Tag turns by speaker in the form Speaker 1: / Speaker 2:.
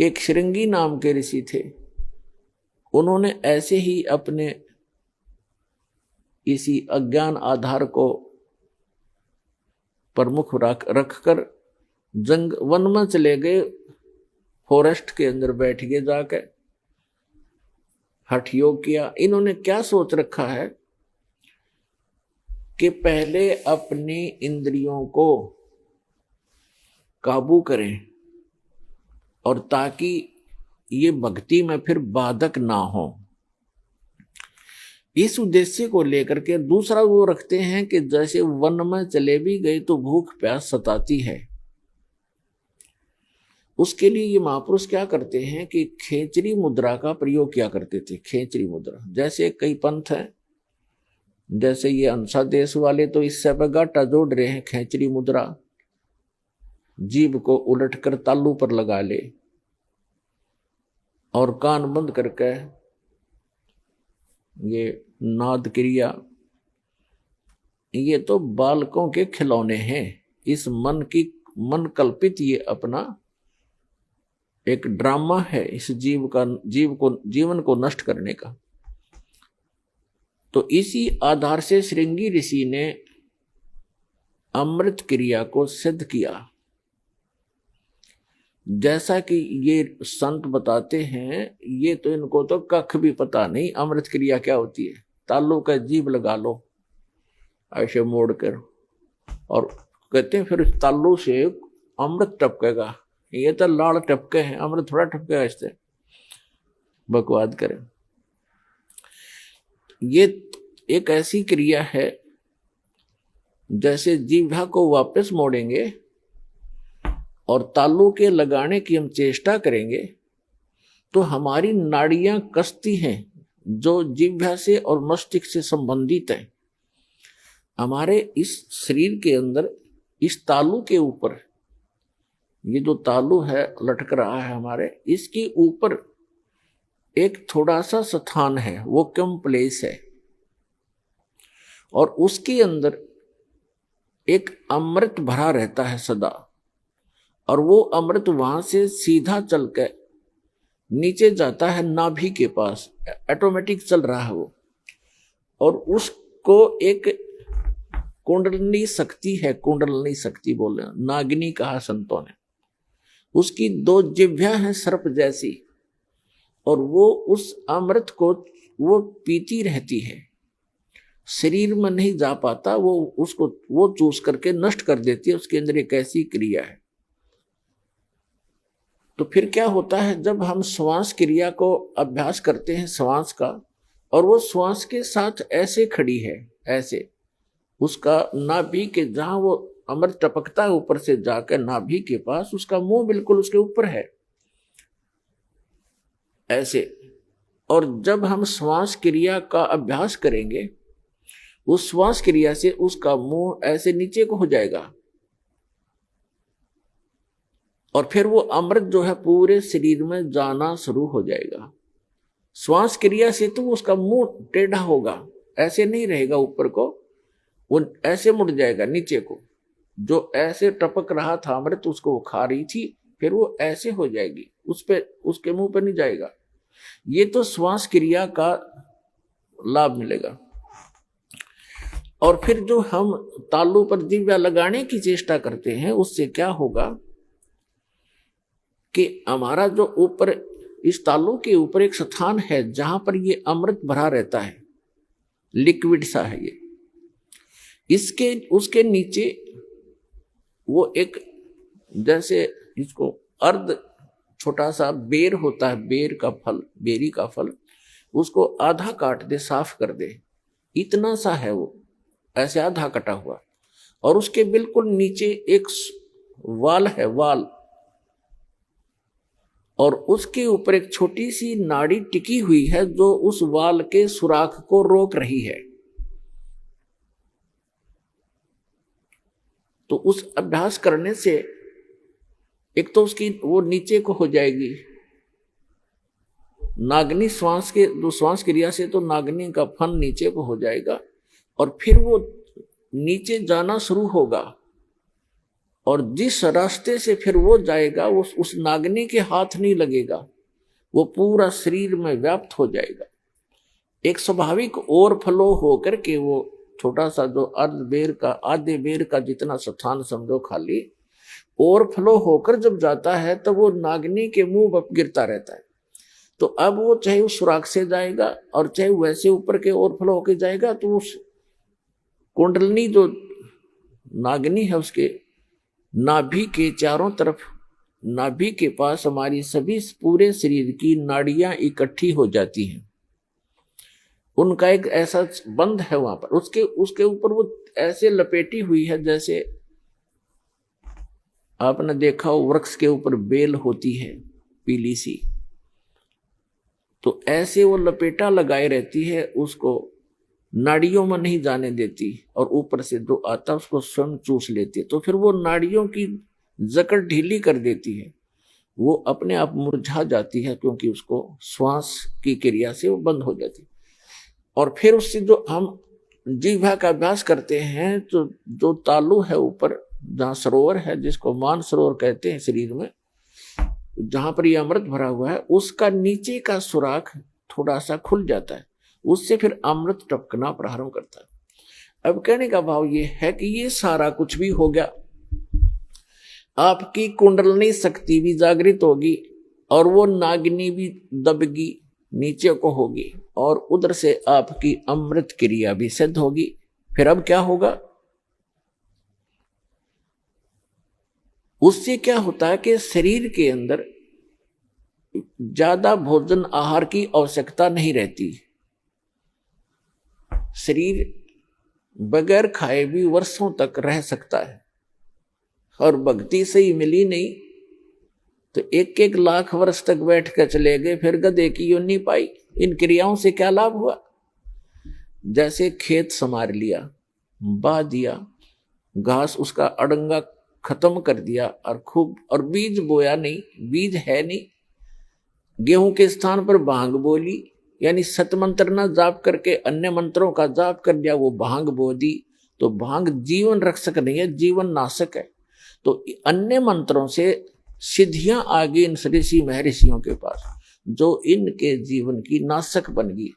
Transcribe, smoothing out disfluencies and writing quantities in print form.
Speaker 1: कि एक श्रृंगी नाम के ऋषि थे, उन्होंने ऐसे ही अपने इसी अज्ञान आधार को प्रमुख रखकर जंग वन में चले गए, फॉरेस्ट के अंदर बैठ गए, जाकर हठ योग किया। इन्होंने क्या सोच रखा है कि पहले अपनी इंद्रियों को काबू करें, और ताकि ये भक्ति में फिर बाधक ना हो। इस उद्देश्य को लेकर के दूसरा वो रखते हैं कि जैसे वन में चले भी गए तो भूख प्यास सताती है, उसके लिए ये महापुरुष क्या करते हैं कि खेचरी मुद्रा का प्रयोग किया करते थे। खेचरी मुद्रा, जैसे कई पंथ हैं, जैसे ये अंसा देश वाले तो इससे पे गाटा जोड़ रहे हैं। खेचरी मुद्रा, जीभ को उलटकर तालू पर लगा ले और कान बंद करके ये नाद क्रिया, ये तो बालकों के खिलौने हैं। इस मन कल्पित ये अपना एक ड्रामा है, इस जीवन को नष्ट करने का। तो इसी आधार से श्रृंगी ऋषि ने अमृत क्रिया को सिद्ध किया। जैसा कि ये संत बताते हैं, ये तो इनको तो कख भी पता नहीं अमृत क्रिया क्या होती है। तालू का जीभ लगा लो ऐसे मोड़ कर, और कहते हैं फिर तालू से अमृत टपकेगा। ये तो लाड़ टपके हैं, अमृत थोड़ा टपकेगा इससे। बकवाद करें। ये एक ऐसी क्रिया है जैसे जीभा को वापस मोड़ेंगे और तालू के लगाने की हम चेष्टा करेंगे तो हमारी नाड़ियां कसती हैं जो जीभा से और मस्तिष्क से संबंधित है। हमारे इस शरीर के अंदर इस तालू के ऊपर, ये जो तालू है लटक रहा है हमारे, इसके ऊपर एक थोड़ा सा स्थान है, वो कम प्लेस है, और उसके अंदर एक अमृत भरा रहता है सदा। और वो अमृत वहां से सीधा चल के नीचे जाता है नाभि के पास, ऑटोमेटिक चल रहा है वो। और उसको एक कुंडलनी शक्ति है, कुंडलनी शक्ति बोले, नागिनी कहा संतों ने। उसकी दो जिह्वा हैं सर्प जैसी, और वो उस अमृत को वो पीती रहती है, शरीर में नहीं जा पाता, वो चूस करके नष्ट कर देती है। उसके अंदर एक ऐसी क्रिया है। तो फिर क्या होता है, जब हम श्वास क्रिया को अभ्यास करते हैं श्वास का, और वो श्वास के साथ ऐसे खड़ी है, ऐसे उसका नाभि के जहां वो अमृत टपकता है ऊपर से जाकर नाभि के पास, उसका मुंह बिल्कुल उसके ऊपर है ऐसे। और जब हम श्वास क्रिया का अभ्यास करेंगे, उस श्वास क्रिया से उसका मुंह ऐसे नीचे को हो जाएगा, और फिर वो अमृत जो है पूरे शरीर में जाना शुरू हो जाएगा। श्वास क्रिया से तो उसका मुंह टेढ़ा होगा, ऐसे नहीं रहेगा ऊपर को, वो ऐसे मुड़ जाएगा नीचे को। जो ऐसे टपक रहा था अमृत, उसको वो खा रही थी, फिर वो ऐसे हो जाएगी, उस पे उसके मुंह पे नहीं जाएगा। ये तो श्वास क्रिया का लाभ मिलेगा। और फिर जो हम तालू पर जिह्वा लगाने की चेष्टा करते हैं, उससे क्या होगा कि हमारा जो ऊपर इस तालू के ऊपर एक स्थान है जहां पर ये अमृत भरा रहता है, लिक्विड सा है ये, इसके उसके नीचे वो एक जैसे इसको अर्ध छोटा सा बेर होता है, बेर का फल, बेरी का फल, उसको आधा काट दे, साफ कर दे, इतना सा है वो, ऐसे आधा कटा हुआ। और उसके बिल्कुल नीचे एक वाल है, वाल, और उसके ऊपर एक छोटी सी नाड़ी टिकी हुई है जो उस वाल के सुराख को रोक रही है। तो उस अभ्यास करने से एक तो उसकी वो नीचे को हो जाएगी, नागनी श्वास के जो श्वास क्रिया से तो नागनी का फन नीचे को हो जाएगा, और फिर वो नीचे जाना शुरू होगा। और जिस रास्ते से फिर वो जाएगा वो उस नागनी के हाथ नहीं लगेगा, वो पूरा शरीर में व्याप्त हो जाएगा। एक स्वाभाविक ओवरफ्लो होकर के वो छोटा सा जो आधे बेर का जितना स्थान समझो खाली, ओवरफ्लो होकर जब जाता है तब वो नागनी के मुंह पर गिरता रहता है। तो अब वो चाहे उस सुराख से जाएगा और चाहे वैसे ऊपर के ओवरफ्लो होकर जाएगा, तो उस कुंडलनी जो नागनी है उसके नाभि के चारों तरफ, नाभि के पास हमारी सभी पूरे शरीर की नाड़ियां इकट्ठी हो जाती हैं। उनका एक ऐसा बंध है वहां पर, उसके ऊपर वो ऐसे लपेटी हुई है जैसे आपने देखा हो वृक्ष के ऊपर बेल होती है पीली सी, तो ऐसे वो लपेटा लगाए रहती है, उसको नाड़ियों में नहीं जाने देती और ऊपर से जो आता उसको स्वयं चूस लेती है। तो फिर वो नाड़ियों की जकड़ ढीली कर देती है, वो अपने आप मुरझा जाती है, क्योंकि उसको श्वास की क्रिया से वो बंद हो जाती है। और फिर उससे जो हम जिह्वा का अभ्यास करते हैं, तो जो तालु है ऊपर जहाँ सरोवर है, जिसको मान सरोवर कहते हैं शरीर में, जहां पर ये अमृत भरा हुआ है, उसका नीचे का सुराख थोड़ा सा खुल जाता है, उससे फिर अमृत टपकना प्रारंभ करता है। अब कहने का भाव ये है कि ये सारा कुछ भी हो गया, आपकी कुंडलनी शक्ति भी जागृत होगी और वो नागिनी भी दबगी नीचे को होगी और उधर से आपकी अमृत क्रिया भी सिद्ध होगी। फिर अब क्या होगा, उससे क्या होता है कि शरीर के अंदर ज्यादा भोजन आहार की आवश्यकता नहीं रहती। शरीर बगैर खाए भी वर्षों तक रह सकता है, और भक्ति से ही मिली नहीं तो 1-1 लाख वर्ष तक बैठ कर चले गए, फिर गधे की योनि पाई। इन क्रियाओं से क्या लाभ हुआ? जैसे खेत संवार लिया, बा दिया, घास उसका अड़ंगा खत्म कर दिया और बीज बोया नहीं, बीज है नहीं, गेहूं के स्थान पर भांग बोली, यानी सत मंत्र ना जाप करके अन्य मंत्रों का जाप कर दिया, वो भांग बो दी। तो भांग जीवन रक्षक नहीं है, जीवन नाशक है। तो अन्य मंत्रों से सिद्धियां आ गई इन ऋषि महर्षियों के पास, जो इनके जीवन की नाशक बन गई।